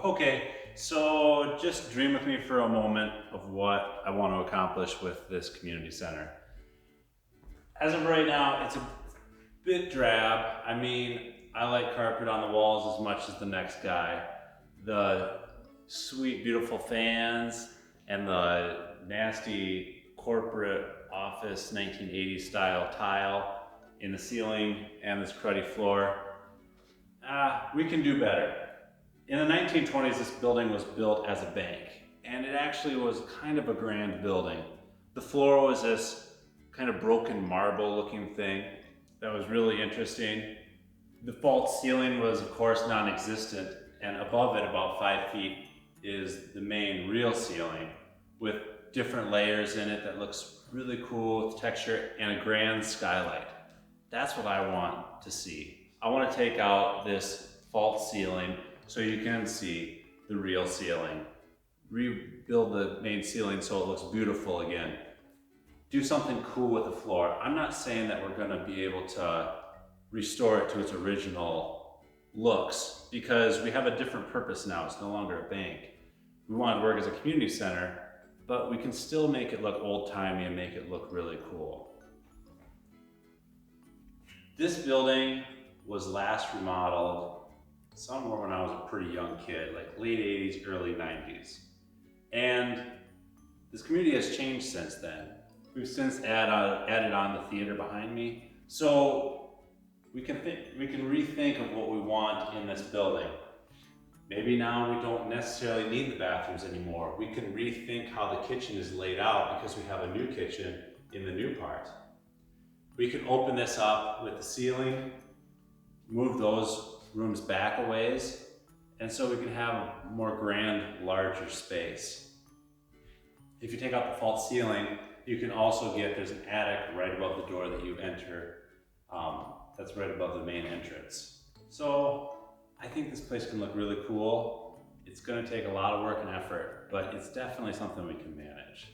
Okay, so just dream with me for a moment of what I want to accomplish with this community center. As of right now, it's a bit drab. I mean, I like carpet on the walls as much as the next guy. The sweet, beautiful fans and the nasty corporate office 1980s style tile in the ceiling and this cruddy floor. We can do better. In the 1920s, this building was built as a bank, and it actually was kind of a grand building. The floor was this kind of broken marble looking thing that was really interesting. The false ceiling was, of course, non-existent, and above it, about 5 feet, is the main real ceiling with different layers in it that looks really cool with texture and a grand skylight. That's what I want to see. I want to take out this false ceiling so you can see the real ceiling. Rebuild the main ceiling so it looks beautiful again. Do something cool with the floor. I'm not saying that we're going to be able to restore it to its original looks because we have a different purpose now. It's no longer a bank. We want to work as a community center, but we can still make it look old-timey and make it look really cool. This building was last remodeled somewhere when I was a pretty young kid, like late 80s, early 90s. And this community has changed since then. We've since added on the theater behind me. So we can rethink of what we want in this building. Maybe now we don't necessarily need the bathrooms anymore. We can rethink how the kitchen is laid out because we have a new kitchen in the new part. We can open this up with the ceiling, move those rooms back a ways, and so we can have a more grand, larger space. If you take out the false ceiling, you can also there's an attic right above the door that you enter, that's right above the main entrance. So I think this place can look really cool. It's going to take a lot of work and effort, but it's definitely something we can manage.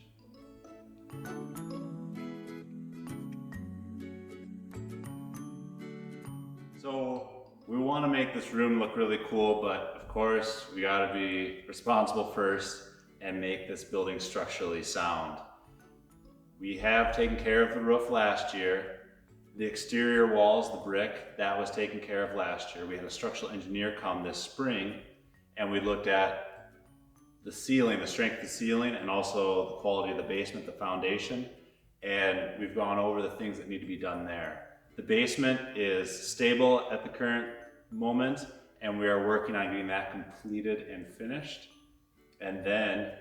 So we want to make this room look really cool, but of course we got to be responsible first and make this building structurally sound. We have taken care of the roof last year. The exterior walls, the brick, that was taken care of last year. We had a structural engineer come this spring and we looked at the ceiling, the strength of the ceiling, and also the quality of the basement, the foundation, and we've gone over the things that need to be done there. The basement is stable at the current moment, and we are working on getting that completed and finished. And then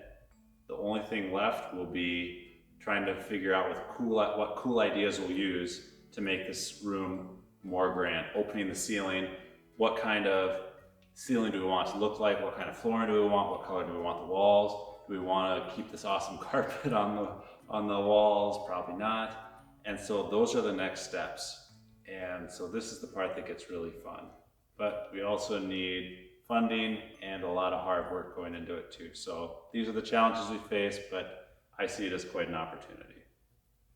the only thing left will be trying to figure out what cool ideas we'll use to make this room more grand. Opening the ceiling, what kind of ceiling do we want to look like? What kind of flooring do we want? What color do we want the walls? Do we want to keep this awesome carpet on the walls? Probably not. And so those are the next steps. And so this is the part that gets really fun. But we also need funding and a lot of hard work going into it too. So these are the challenges we face, but I see it as quite an opportunity.